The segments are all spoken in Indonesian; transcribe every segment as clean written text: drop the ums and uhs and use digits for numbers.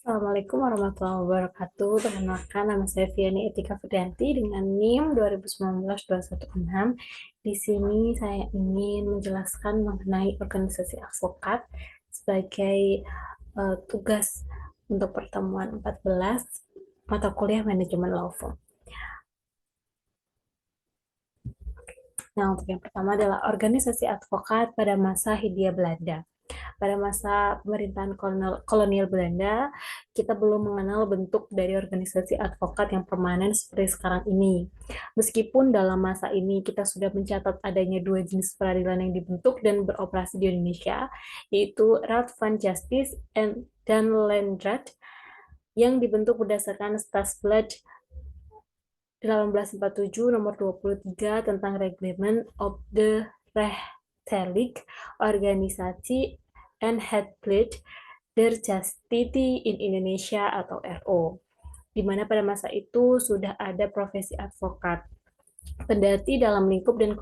Assalamualaikum warahmatullahi wabarakatuh. Perkenalkan, nama saya Viani Etika Fitrianti dengan NIM 2019-216. Di sini saya ingin menjelaskan mengenai organisasi advokat sebagai tugas untuk pertemuan 14 mata kuliah manajemen law firm. Nah, untuk yang pertama adalah organisasi advokat pada masa Hindia Belanda. Pada masa pemerintahan kolonial Belanda, kita belum mengenal bentuk dari organisasi advokat yang permanen seperti sekarang ini. Meskipun dalam masa ini kita sudah mencatat adanya dua jenis peradilan yang dibentuk dan beroperasi di Indonesia, yaitu Raad van Justice dan Landraad, yang dibentuk berdasarkan Stadsblad 1847 nomor 23 tentang Reglement of the Rechtelijk Organisasi and Headpleed der Justitie in Indonesia atau RO, di mana pada masa itu sudah ada profesi advokat, kendati dalam lingkup dan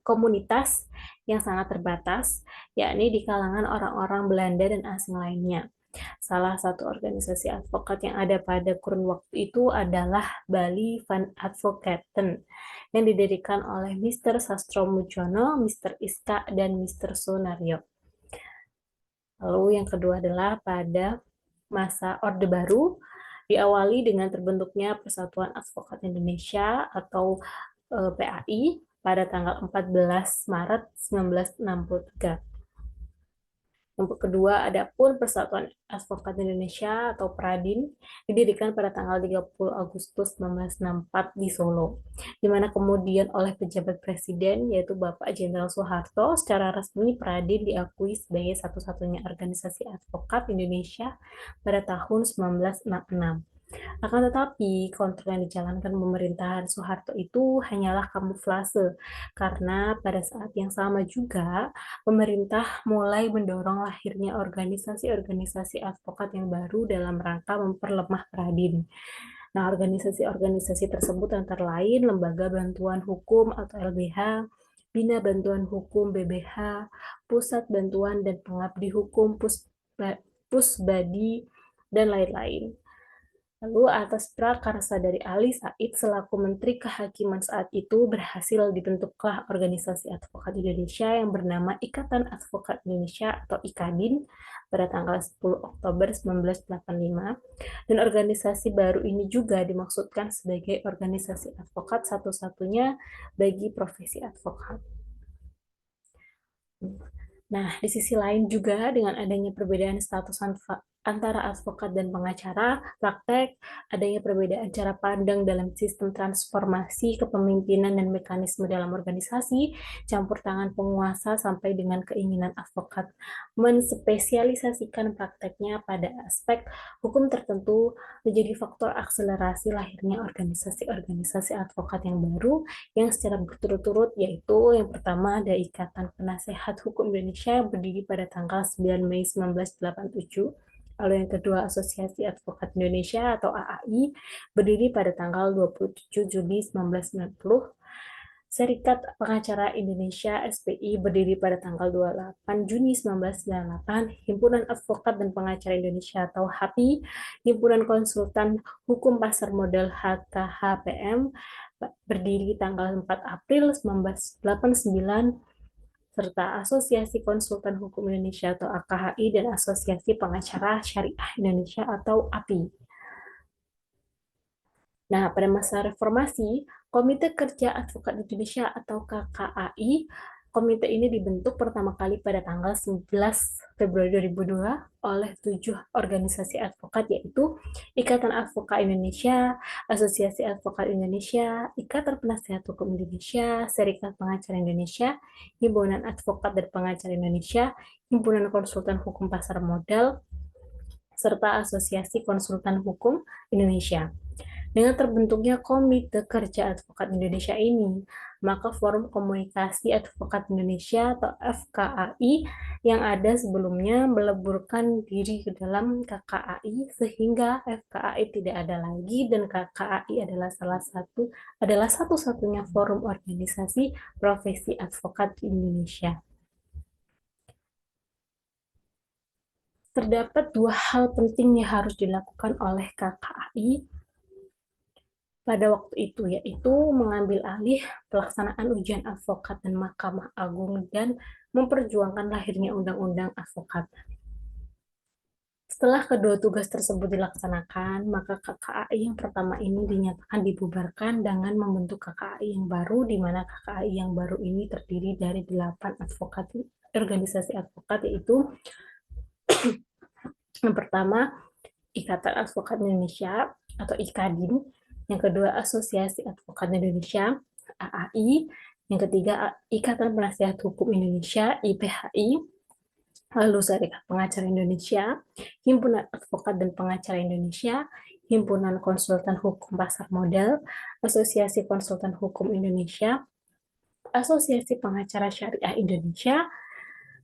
komunitas yang sangat terbatas, yakni di kalangan orang-orang Belanda dan asing lainnya. Salah satu organisasi advokat yang ada pada kurun waktu itu adalah Bali Van Advocaten, yang didirikan oleh Mr. Sastro Mujono, Mr. Iska, dan Mr. Sunario. Lalu yang kedua adalah pada masa Orde Baru, diawali dengan terbentuknya Persatuan Advokat Indonesia atau PAI pada tanggal 14 Maret 1963. Yang kedua, ada pun Persatuan Advokat Indonesia atau PRADIN didirikan pada tanggal 30 Agustus 1964 di Solo, di mana kemudian oleh pejabat presiden yaitu Bapak Jenderal Soeharto secara resmi PRADIN diakui sebagai satu-satunya organisasi advokat Indonesia pada tahun 1966. Akan tetapi, kontrol yang dijalankan pemerintahan Soeharto itu hanyalah kamuflase, karena pada saat yang sama juga, pemerintah mulai mendorong lahirnya organisasi-organisasi advokat yang baru dalam rangka memperlemah Pradin. Nah, organisasi-organisasi tersebut antara lain Lembaga Bantuan Hukum atau LBH, Bina Bantuan Hukum BBH, Pusat Bantuan dan Pengabdi Hukum Pusbadi, dan lain-lain. Lalu atas prakarsa dari Ali Said selaku Menteri Kehakiman saat itu berhasil dibentuklah organisasi advokat Indonesia yang bernama Ikatan Advokat Indonesia atau IKADIN pada tanggal 10 Oktober 1985, dan organisasi baru ini juga dimaksudkan sebagai organisasi advokat satu-satunya bagi profesi advokat. Nah, di sisi lain juga dengan adanya perbedaan status antara advokat dan pengacara, praktek, adanya perbedaan cara pandang dalam sistem transformasi kepemimpinan dan mekanisme dalam organisasi, campur tangan penguasa sampai dengan keinginan advokat menspesialisasikan prakteknya pada aspek hukum tertentu menjadi faktor akselerasi lahirnya organisasi-organisasi advokat yang baru yang secara berturut-turut, yaitu yang pertama ada Ikatan Penasehat Hukum Indonesia yang berdiri pada tanggal 9 Mei 1987. Lalu yang kedua, Asosiasi Advokat Indonesia atau AAI, berdiri pada tanggal 27 Juli 1990. Serikat Pengacara Indonesia SPI berdiri pada tanggal 28 Juni 1998, Himpunan Advokat dan Pengacara Indonesia atau HAPI, Himpunan Konsultan Hukum Pasar Modal HKHPM berdiri tanggal 4 April 1989, serta Asosiasi Konsultan Hukum Indonesia atau AKHI dan Asosiasi Pengacara Syariah Indonesia atau API. Nah, pada masa reformasi, Komite Kerja Advokat Indonesia atau KKAI, komite ini dibentuk pertama kali pada tanggal 11 Februari 2002 oleh 7 organisasi advokat, yaitu Ikatan Advokat Indonesia, Asosiasi Advokat Indonesia, Ikatan Penasehat Hukum Indonesia, Serikat Pengacara Indonesia, Himpunan Advokat dan Pengacara Indonesia, Himpunan Konsultan Hukum Pasar Modal, serta Asosiasi Konsultan Hukum Indonesia. Dengan terbentuknya Komite Kerja Advokat Indonesia ini, maka Forum Komunikasi Advokat Indonesia atau FKAI yang ada sebelumnya meleburkan diri ke dalam KKAI sehingga FKAI tidak ada lagi dan KKAI adalah satu-satunya forum organisasi profesi advokat di Indonesia. terdapat dua hal penting yang harus dilakukan oleh KKAI pada waktu itu, yaitu mengambil alih pelaksanaan ujian advokat dan Mahkamah Agung dan memperjuangkan lahirnya Undang-Undang Advokat. Setelah kedua tugas tersebut dilaksanakan, maka KKAI yang pertama ini dinyatakan dibubarkan dengan membentuk KKAI yang baru, di mana KKAI yang baru ini terdiri dari 8 organisasi advokat, yaitu yang pertama Ikatan Advokat Indonesia atau IKADIN, yang kedua Asosiasi Advokat Indonesia AAI, yang ketiga Ikatan Penasihat Hukum Indonesia IPHI, lalu Serikat Pengacara Indonesia, Himpunan Advokat dan Pengacara Indonesia, Himpunan Konsultan Hukum Pasar Modal, Asosiasi Konsultan Hukum Indonesia, Asosiasi Pengacara Syariah Indonesia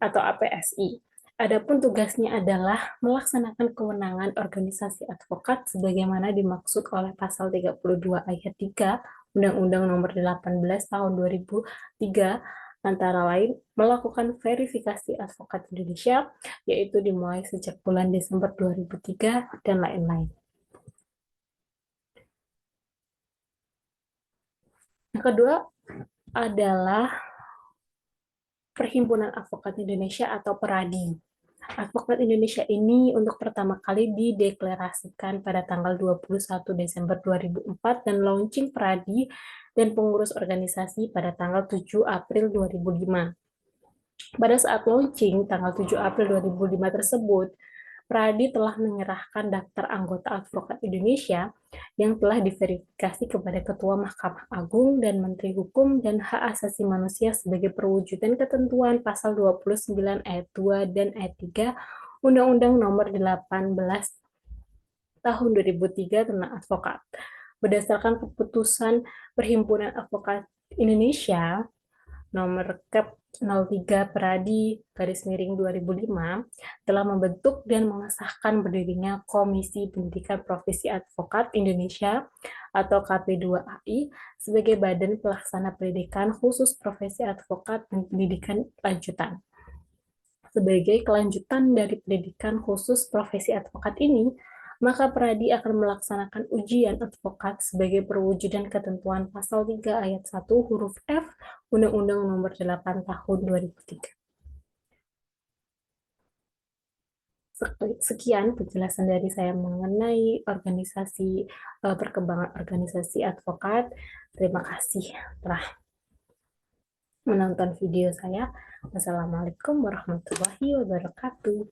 atau APSI. Adapun tugasnya adalah melaksanakan kewenangan organisasi advokat sebagaimana dimaksud oleh pasal 32 ayat 3 Undang-Undang Nomor 18 Tahun 2003, antara lain melakukan verifikasi advokat Indonesia, yaitu dimulai sejak bulan Desember 2003 dan lain-lain. Yang kedua adalah Perhimpunan Advokat Indonesia atau PERADI. Advokat Indonesia ini untuk pertama kali dideklarasikan pada tanggal 21 Desember 2004 dan launching PERADI dan pengurus organisasi pada tanggal 7 April 2005. Pada saat launching tanggal 7 April 2005 tersebut, Pradi telah menyerahkan daftar anggota Advokat Indonesia yang telah diverifikasi kepada Ketua Mahkamah Agung dan Menteri Hukum dan Hak Asasi Manusia sebagai perwujudan ketentuan pasal 29 ayat 2 dan ayat 3 Undang-Undang Nomor 18 Tahun 2003 tentang advokat. Berdasarkan keputusan Perhimpunan Advokat Indonesia nomor Kep 03 Pradi _2005 telah membentuk dan mengesahkan berdirinya Komisi Pendidikan Profesi Advokat Indonesia atau KP2AI sebagai badan pelaksana pendidikan khusus profesi advokat dan pendidikan lanjutan. Sebagai kelanjutan dari pendidikan khusus profesi advokat ini, maka Pradi akan melaksanakan ujian advokat sebagai perwujudan ketentuan pasal 3 ayat 1 huruf F Undang-Undang Nomor 8 Tahun 2003. Sekian penjelasan dari saya mengenai perkembangan organisasi advokat. Terima kasih telah menonton video saya. Wassalamualaikum warahmatullahi wabarakatuh.